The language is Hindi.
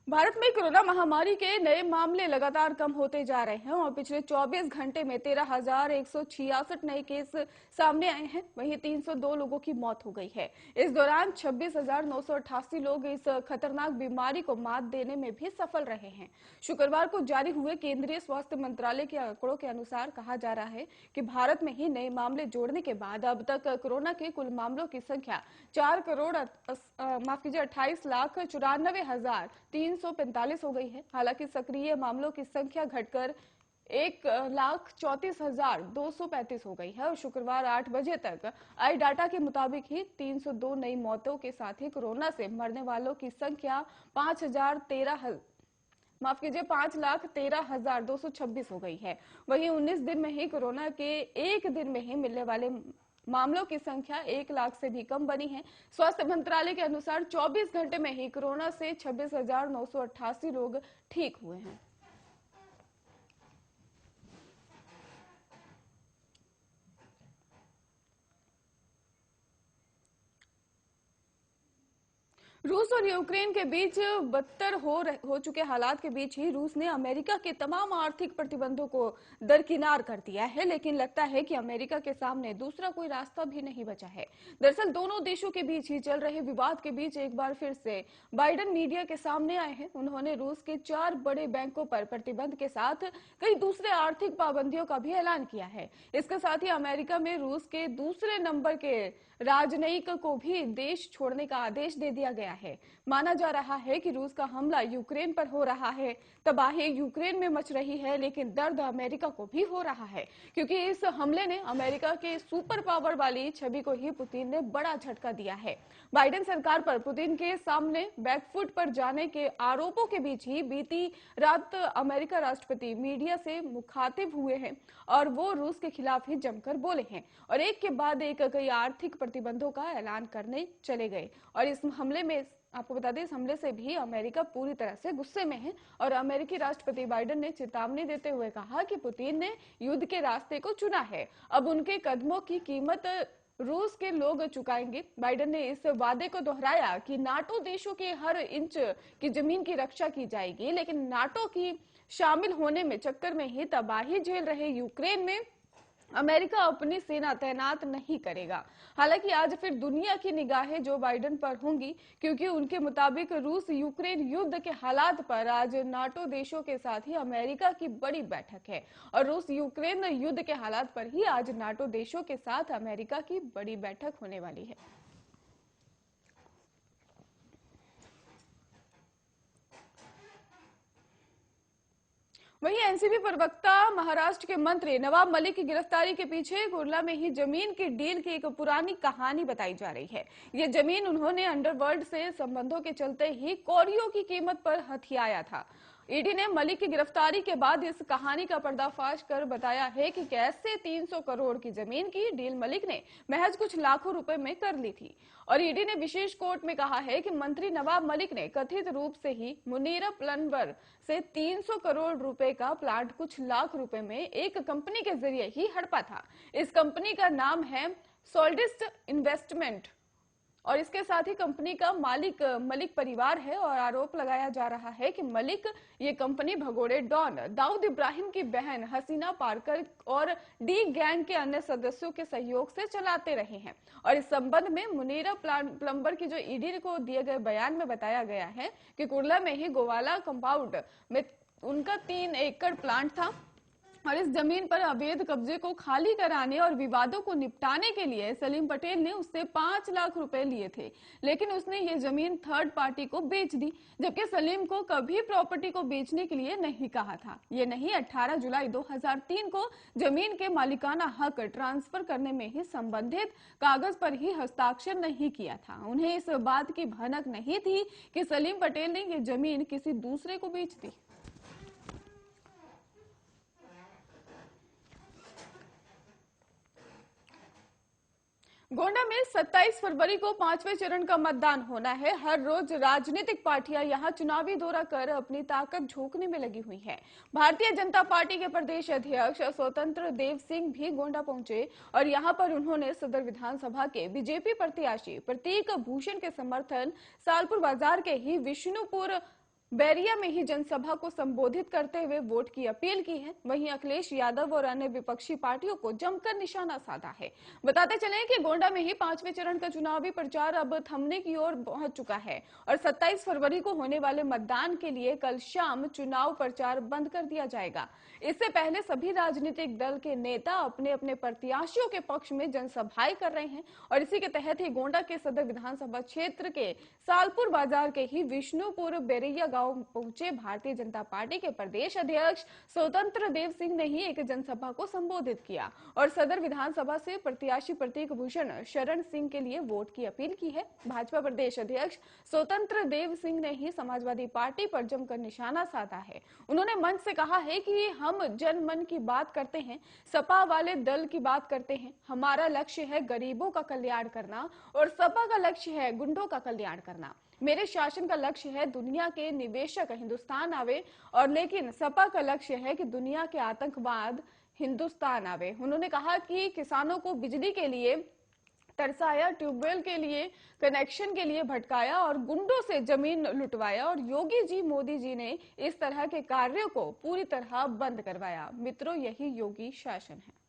भारत में कोरोना महामारी के नए मामले लगातार कम होते जा रहे हैं और पिछले 24 घंटे में 13,166 नए केस सामने आए हैं। वहीं 302 लोगों की मौत हो गई है। इस दौरान 26,988 लोग इस खतरनाक बीमारी को मात देने में भी सफल रहे हैं। शुक्रवार को जारी हुए केंद्रीय स्वास्थ्य मंत्रालय के आंकड़ों के अनुसार कहा जा रहा है कि भारत में ही नए मामले जोड़ने के बाद अब तक कोरोना के कुल मामलों की संख्या 28,94,345 हो गई है। हालांकि सक्रिय मामलों की संख्या घटकर 1,34,235 हो गई है और शुक्रवार 8 बजे तक आई डाटा के मुताबिक ही 302 नई मौतों के साथ ही कोरोना से मरने वालों की संख्या 5,13,226 हो गई है। वहीं 19 दिन में ही कोरोना के एक दिन में ही मिलने वाले मामलों की संख्या 1 लाख से भी कम बनी है। स्वास्थ्य मंत्रालय के अनुसार 24 घंटे में ही कोरोना से 26,988 लोग ठीक हुए हैं। रूस और यूक्रेन के बीच बदतर हो चुके हालात के बीच ही रूस ने अमेरिका के तमाम आर्थिक प्रतिबंधों को दरकिनार कर दिया है, लेकिन लगता है कि अमेरिका के सामने दूसरा कोई रास्ता भी नहीं बचा है। दरअसल दोनों देशों के बीच ही चल रहे विवाद के बीच एक बार फिर से बाइडेन मीडिया के सामने आए हैं। उन्होंने रूस के 4 बड़े बैंकों पर प्रतिबंध के साथ कई दूसरे आर्थिक पाबंदियों का भी ऐलान किया है। इसके साथ ही अमेरिका में रूस के दूसरे नंबर के राजनयिक को भी देश छोड़ने का आदेश दे दिया गया है। माना जा रहा है कि रूस का हमला यूक्रेन पर हो रहा है। तबाही यूक्रेन में मच रही है, लेकिन दर्द अमेरिका को भी हो रहा है, क्योंकि इस हमले ने अमेरिका के सुपर पावर वाली छवि को ही पुतिन ने बड़ा झटका दिया है। बाइडेन सरकार पर पुतिन के सामने बैकफुट पर जाने के आरोपों के बीच ही बीती रात अमेरिका राष्ट्रपति मीडिया से मुखातिब हुए हैं और वो रूस के खिलाफ ही जमकर बोले हैं और एक के बाद एक कई आर्थिक प्रतिबंधों का ऐलान करने चले गए। और इस हमले में आपको बता दें, इस हमले से भी अमेरिका पूरी तरह से गुस्से में है और अमेरिकी राष्ट्रपति बाइडेन ने चेतावनी देते हुए कहा कि पुतिन ने युद्ध के रास्ते को चुना है, अब उनके कदमों की कीमत रूस के लोग चुकाएंगे। बाइडेन ने इस वादे को दोहराया कि नाटो देशों के हर इंच की जमीन की रक्षा की जाएगी, लेकिन नाटो की शामिल होने में चक्कर में ही तबाही झेल रहे यूक्रेन में अमेरिका अपनी सेना तैनात नहीं करेगा। हालांकि आज फिर दुनिया की निगाहें जो बाइडेन पर होंगी, क्योंकि उनके मुताबिक रूस यूक्रेन युद्ध के हालात पर आज नाटो देशों के साथ ही अमेरिका की बड़ी बैठक है और रूस यूक्रेन युद्ध के हालात पर ही आज नाटो देशों के साथ अमेरिका की बड़ी बैठक होने वाली है। वहीं एनसीपी प्रवक्ता महाराष्ट्र के मंत्री नवाब मलिक की गिरफ्तारी के पीछे कुर्ला में ही जमीन की डील की एक पुरानी कहानी बताई जा रही है। ये जमीन उन्होंने अंडरवर्ल्ड से संबंधों के चलते ही कौड़ियों की कीमत पर हथियाया था। ईडी ने मलिक की गिरफ्तारी के बाद इस कहानी का पर्दाफाश कर बताया है कि कैसे 300 करोड़ की जमीन की डील मलिक ने महज कुछ लाखों रुपए में कर ली थी। और ईडी ने विशेष कोर्ट में कहा है कि मंत्री नवाब मलिक ने कथित रूप से ही मुनीरा प्लम्बर से 300 करोड़ रुपए का प्लांट कुछ लाख रुपए में एक कंपनी के जरिए ही हड़पा था। इस कंपनी का नाम है सोल्डिस्ट इन्वेस्टमेंट और इसके साथ ही कंपनी का मालिक मलिक परिवार है और आरोप लगाया जा रहा है कि मलिक ये कंपनी भगोड़े डॉन दाऊद इब्राहिम की बहन हसीना पारकर और डी गैंग के अन्य सदस्यों के सहयोग से चलाते रहे हैं। और इस संबंध में मुनीरा प्लम्बर की जो ईडी को दिए गए बयान में बताया गया है कि कुर्ला में ही गोवाला कंपाउंड में उनका 3 एकड़ प्लांट था और इस जमीन पर अवैध कब्जे को खाली कराने और विवादों को निपटाने के लिए सलीम पटेल ने उससे 5 लाख रुपए लिए थे, लेकिन उसने ये जमीन थर्ड पार्टी को बेच दी, जबकि सलीम को कभी प्रॉपर्टी को बेचने के लिए नहीं कहा था। ये नहीं 18 जुलाई 2003 को जमीन के मालिकाना हक ट्रांसफर करने में ही संबंधित कागज पर ही हस्ताक्षर नहीं किया था। उन्हें इस बात की भनक नहीं थी कि सलीम पटेल ने ये जमीन किसी दूसरे को बेच दी। गोंडा में 27 फरवरी को 5वें चरण का मतदान होना है। हर रोज राजनीतिक पार्टियां यहां चुनावी दौरा कर अपनी ताकत झोंकने में लगी हुई हैं। भारतीय जनता पार्टी के प्रदेश अध्यक्ष स्वतंत्र देव सिंह भी गोंडा पहुंचे और यहां पर उन्होंने सदर विधानसभा के बीजेपी प्रत्याशी प्रतीक भूषण के समर्थन सालपुर बाजार के ही विष्णुपुर बैरिया में ही जनसभा को संबोधित करते हुए वोट की अपील की है। वहीं अखिलेश यादव और अन्य विपक्षी पार्टियों को जमकर निशाना साधा है। बताते चलें कि गोंडा में ही 5वें चरण का चुनावी प्रचार अब थमने की ओर पहुंच चुका है और 27 फरवरी को होने वाले मतदान के लिए कल शाम चुनाव प्रचार बंद कर दिया जाएगा। इससे पहले सभी राजनीतिक दल के नेता अपने अपने प्रत्याशियों के पक्ष में जनसभाएं कर रहे हैं और इसी के तहत ही गोंडा के सदर विधानसभा क्षेत्र के सालपुर बाजार के ही विष्णुपुर बेरैया गांव पहुंचे भारतीय जनता पार्टी के प्रदेश अध्यक्ष स्वतंत्र देव सिंह ने ही एक जनसभा को संबोधित किया और सदर विधानसभा से प्रत्याशी प्रतीक भूषण शरण सिंह के लिए वोट की अपील की है। भाजपा प्रदेश अध्यक्ष स्वतंत्र देव सिंह ने ही समाजवादी पार्टी पर जमकर निशाना साधा है। उन्होंने मंच से कहा है कि हम जन मन की बात करते हैं, सपा वाले दल की बात करते हैं। हमारा लक्ष्य है गरीबों का कल्याण करना और सपा का लक्ष्य है गुंडों का कल्याण करना। मेरे शासन का लक्ष्य है दुनिया के निवेशक हिंदुस्तान आवे और लेकिन सपा का लक्ष्य है कि दुनिया के आतंकवाद हिंदुस्तान आवे। उन्होंने कहा कि किसानों को बिजली के लिए तरसाया, ट्यूबवेल के लिए कनेक्शन के लिए भटकाया और गुंडों से जमीन लुटवाया और योगी जी मोदी जी ने इस तरह के कार्यों को पूरी तरह बंद करवाया। मित्रों, यही योगी शासन है।